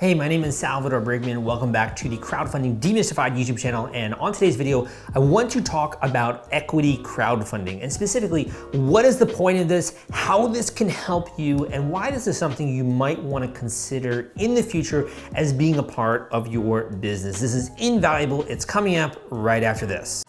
Hey, my name is Salvador Briggman. Welcome back to the Crowdfunding Demystified YouTube channel. And on today's video, I want to talk about equity crowdfunding and specifically, what is the point of this, how this can help you, and why this is something you might want to consider in the future as being a part of your business. This is invaluable. It's coming up right after this.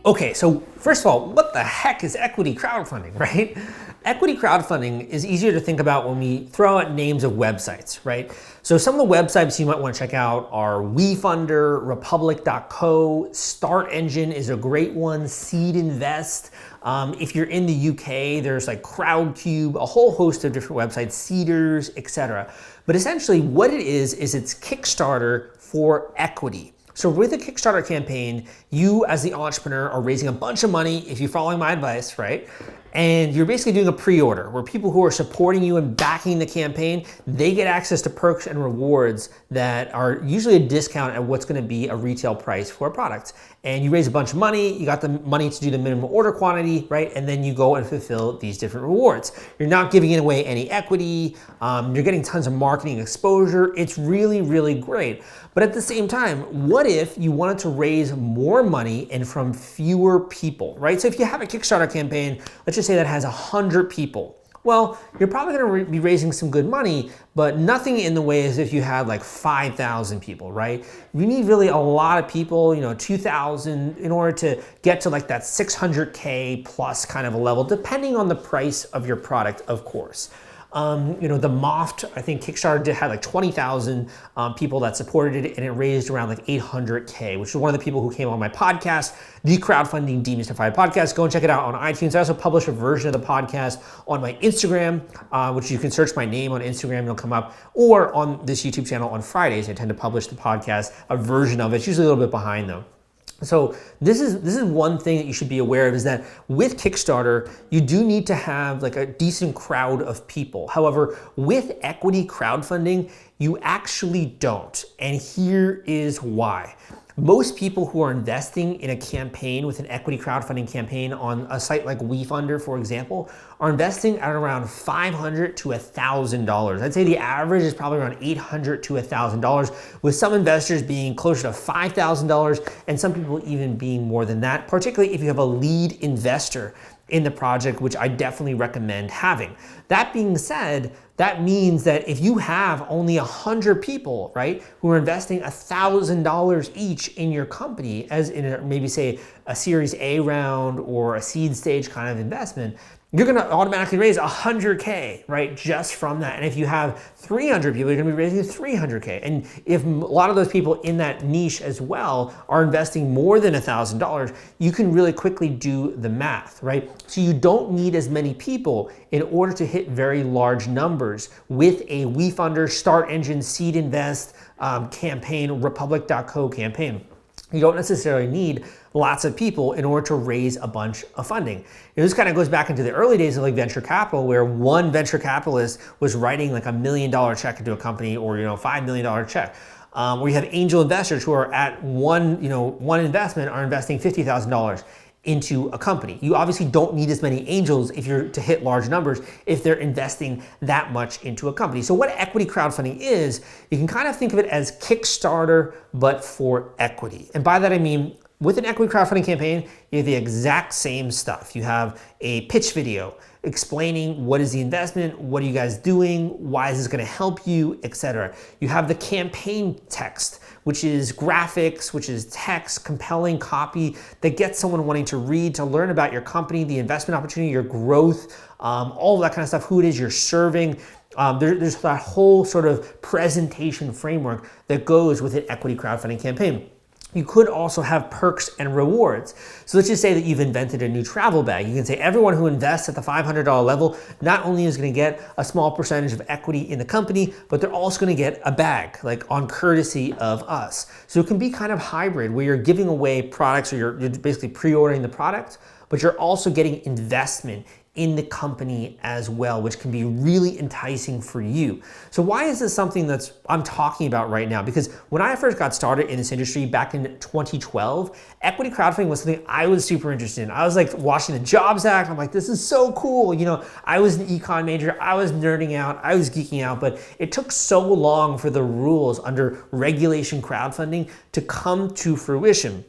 Okay, so first of all, what the heck is equity crowdfunding, right? Equity crowdfunding is easier to think about when we throw out names of websites, right? So some of the websites you might want to check out are WeFunder, Republic.co, Start Engine is a great one, Seed Invest. If you're in the UK, there's like Crowdcube, a whole host of different websites, Seeders, etc. But essentially what it is it's Kickstarter for equity. So with a Kickstarter campaign, you as the entrepreneur are raising a bunch of money, if you're following my advice, right? And you're basically doing a pre-order where people who are supporting you and backing the campaign, they get access to perks and rewards that are usually a discount at what's gonna be a retail price for a product. And you raise a bunch of money, you got the money to do the minimum order quantity, right? And then you go and fulfill these different rewards. You're not giving away any equity, you're getting tons of marketing exposure. It's really, really great. But at the same time, what if you wanted to raise more money and from fewer people, right? So if you have a Kickstarter campaign, let's just say that has 100 people. Well, you're probably gonna be raising some good money, but nothing in the way as if you had like 5,000 people, right? You need really a lot of people, 2,000 in order to get to like that 600K plus kind of a level, depending on the price of your product, of course. The Moft, I think Kickstarter had like 20,000 people that supported it, and it raised around like 800K, which is one of the people who came on my podcast, the Crowdfunding Demystified podcast. Go and check it out on iTunes. I also publish a version of the podcast on my Instagram, which you can search my name on Instagram, it'll come up, or on this YouTube channel on Fridays. I tend to publish the podcast, a version of it. It's usually a little bit behind though. So this is one thing that you should be aware of, is that with Kickstarter, you do need to have like a decent crowd of people. However, with equity crowdfunding, you actually don't. And here is why. Most people who are investing in a campaign with an equity crowdfunding campaign on a site like WeFunder, for example, are investing at around $500 to $1,000. I'd say the average is probably around $800 to $1,000, with some investors being closer to $5,000 and some people even being more than that, particularly if you have a lead investor in the project, which I definitely recommend having. That being said, that means that if you have only 100 people, right, who are investing $1,000 each in your company, as in maybe say a Series A round or a seed stage kind of investment, you're gonna automatically raise 100K, right, just from that. And if you have 300 people, you're gonna be raising 300K. And if a lot of those people in that niche as well are investing more than $1,000, you can really quickly do the math, right? So you don't need as many people in order to hit very large numbers with a WeFunder, Start Engine, Seed Invest campaign, Republic.co campaign. You don't necessarily need lots of people in order to raise a bunch of funding. This kind of goes back into the early days of like venture capital, where one venture capitalist was writing like $1 million check into a company, or $5 million check. Where you have angel investors who are at one investment are investing $50,000 into a company. You obviously don't need as many angels if you're to hit large numbers if they're investing that much into a company. So what equity crowdfunding is, you can kind of think of it as Kickstarter, but for equity. And by that I mean, with an equity crowdfunding campaign, you have the exact same stuff. You have a pitch video explaining what is the investment, what are you guys doing, why is this gonna help you, etc. You have the campaign text, which is graphics, which is text, compelling copy that gets someone wanting to read, to learn about your company, the investment opportunity, your growth, all of that kind of stuff, who it is you're serving. There's that whole sort of presentation framework that goes with an equity crowdfunding campaign. You could also have perks and rewards. So let's just say that you've invented a new travel bag. You can say everyone who invests at the $500 level not only is gonna get a small percentage of equity in the company, but they're also gonna get a bag, like on courtesy of us. So it can be kind of hybrid, where you're giving away products, or you're basically pre-ordering the product, but you're also getting investment in the company as well, which can be really enticing for you. So why is this something I'm talking about right now? Because when I first got started in this industry back in 2012, equity crowdfunding was something I was super interested in. I was like watching the Jobs Act. I'm like, this is so cool. You know, I was an econ major. I was nerding out. I was geeking out, but it took so long for the rules under regulation crowdfunding to come to fruition.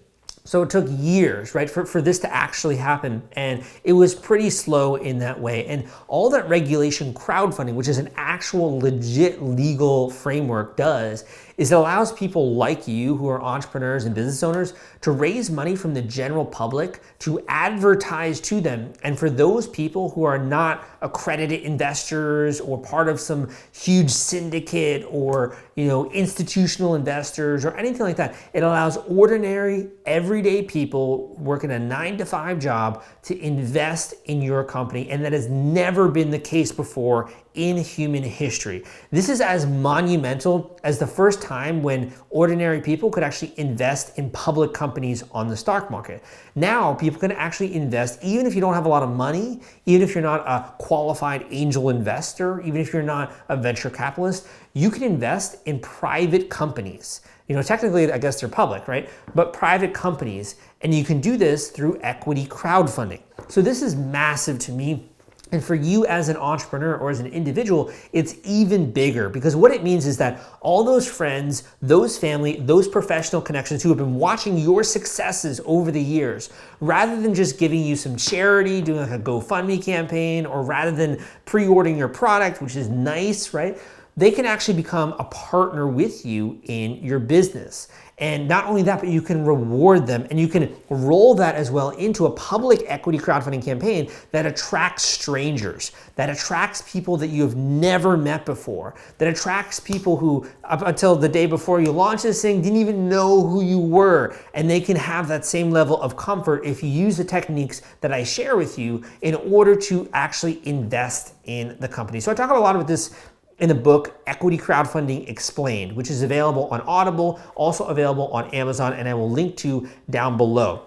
So it took years, right, for this to actually happen, and it was pretty slow in that way. And all that regulation crowdfunding, which is an actual legit legal framework, does is it allows people like you who are entrepreneurs and business owners to raise money from the general public to advertise to them. And for those people who are not accredited investors or part of some huge syndicate or, you know, institutional investors or anything like that, it allows ordinary, everyday people working a 9-to-5 job to invest in your company. And that has never been the case before in human history. This is as monumental as the first time when ordinary people could actually invest in public companies on the stock market. Now people can actually invest even if you don't have a lot of money, even if you're not a qualified angel investor, even if you're not a venture capitalist, you can invest in private companies. You know, technically, I guess they're public, right? But private companies, and you can do this through equity crowdfunding. So this is massive to me. And for you as an entrepreneur or as an individual, it's even bigger, because what it means is that all those friends, those family, those professional connections who have been watching your successes over the years, rather than just giving you some charity, doing like a GoFundMe campaign, or rather than pre-ordering your product, which is nice, right? They can actually become a partner with you in your business. And not only that, but you can reward them, and you can roll that as well into a public equity crowdfunding campaign that attracts strangers, that attracts people that you have never met before, that attracts people who up until the day before you launch this thing didn't even know who you were. And they can have that same level of comfort if you use the techniques that I share with you in order to actually invest in the company. So I talk a lot about this in the book Equity Crowdfunding Explained, which is available on Audible, also available on Amazon, and I will link to down below.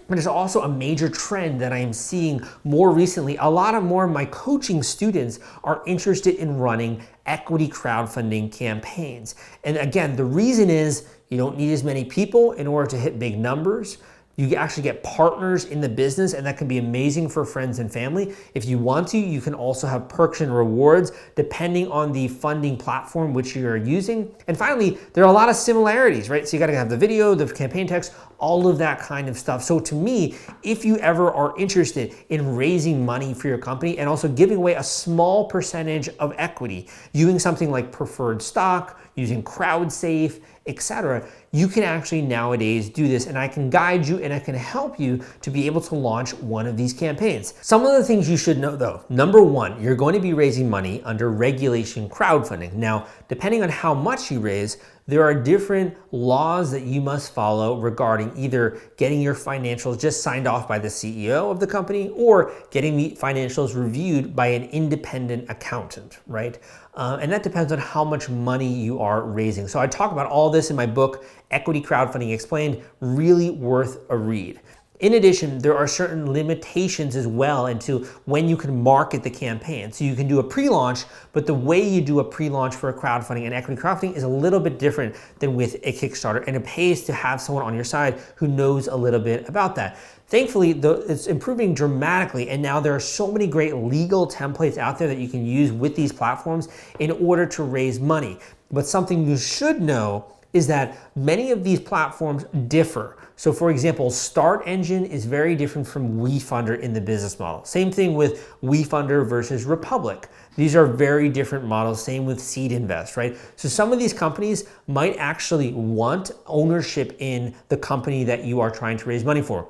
But there's also a major trend that I am seeing more recently. A lot more of my coaching students are interested in running equity crowdfunding campaigns. And again, the reason is you don't need as many people in order to hit big numbers. You actually get partners in the business, and that can be amazing for friends and family. If you want to, you can also have perks and rewards depending on the funding platform which you're using. And finally, there are a lot of similarities, right? So you gotta have the video, the campaign text, all of that kind of stuff. So to me, if you ever are interested in raising money for your company and also giving away a small percentage of equity, using something like preferred stock, using CrowdSafe, etc., you can actually nowadays do this, and I can guide you and I can help you to be able to launch one of these campaigns. Some of the things you should know though. Number one, you're going to be raising money under regulation crowdfunding. Now, depending on how much you raise, there are different laws that you must follow regarding either getting your financials just signed off by the CEO of the company or getting the financials reviewed by an independent accountant, right? And that depends on how much money you are raising. So I talk about all this in my book, Equity Crowdfunding Explained, really worth a read. In addition, there are certain limitations as well into when you can market the campaign. So you can do a pre-launch, but the way you do a pre-launch for a crowdfunding and equity crowdfunding is a little bit different than with a Kickstarter, and it pays to have someone on your side who knows a little bit about that. Thankfully, it's improving dramatically, and now there are so many great legal templates out there that you can use with these platforms in order to raise money. But something you should know is that many of these platforms differ. So for example, Start Engine is very different from WeFunder in the business model. Same thing with WeFunder versus Republic. These are very different models, same with Seed Invest, right? So some of these companies might actually want ownership in the company that you are trying to raise money for.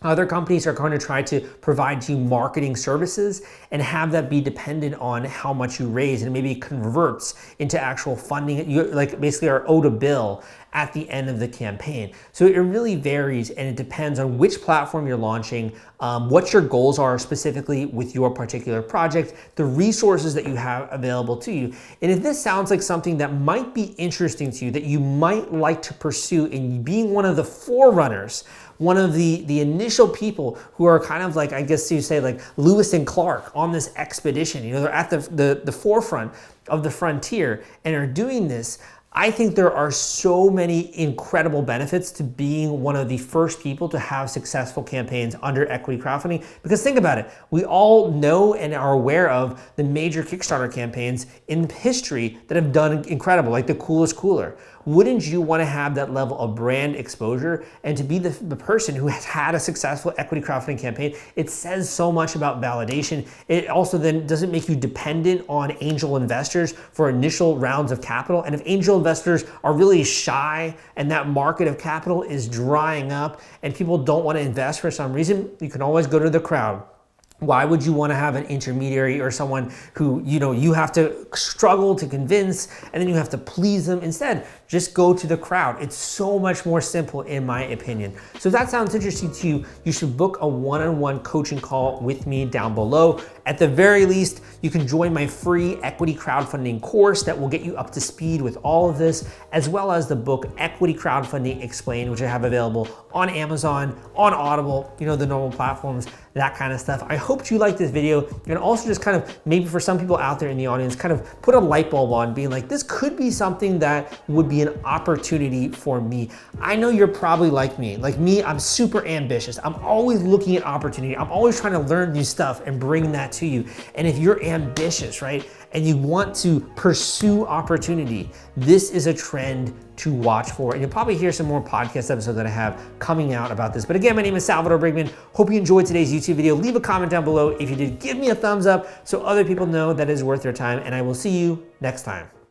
Other companies are going to try to provide you marketing services and have that be dependent on how much you raise, and maybe converts into actual funding. You like basically are owed a bill at the end of the campaign. So it really varies, and it depends on which platform you're launching, what your goals are specifically with your particular project, the resources that you have available to you. And if this sounds like something that might be interesting to you, that you might like to pursue in being one of the forerunners, one of the initial people who are kind of like, I guess you say, like Lewis and Clark on this expedition. You know, they're at the forefront of the frontier and are doing this. I think there are so many incredible benefits to being one of the first people to have successful campaigns under equity crowdfunding. Because think about it, we all know and are aware of the major Kickstarter campaigns in history that have done incredible, like the Coolest Cooler. Wouldn't you want to have that level of brand exposure and to be the person who has had a successful equity crowdfunding campaign? It says so much about validation. It also then doesn't make you dependent on angel investors for initial rounds of capital. And if angel investors are really shy and that market of capital is drying up and people don't want to invest for some reason, you can always go to the crowd. Why would you want to have an intermediary or someone who, you know, you have to struggle to convince and then you have to please them? Instead, just go to the crowd. It's so much more simple in my opinion. So if that sounds interesting to you, you should book a one-on-one coaching call with me down below. At the very least, you can join my free equity crowdfunding course that will get you up to speed with all of this, as well as the book Equity Crowdfunding Explained, which I have available on Amazon, on Audible, you know, the normal platforms, that kind of stuff. I hope you liked this video and also just kind of maybe for some people out there in the audience, kind of put a light bulb on being like, this could be something that would be an opportunity for me. I know you're probably like me. Like me, I'm super ambitious. I'm always looking at opportunity. I'm always trying to learn new stuff and bring that to you. And if you're ambitious, right, and you want to pursue opportunity, this is a trend to watch for. And you'll probably hear some more podcast episodes that I have coming out about this. But again, my name is Salvador Briggman. Hope you enjoyed today's YouTube video. Leave a comment down below. If you did, give me a thumbs up so other people know that it is worth their time. And I will see you next time.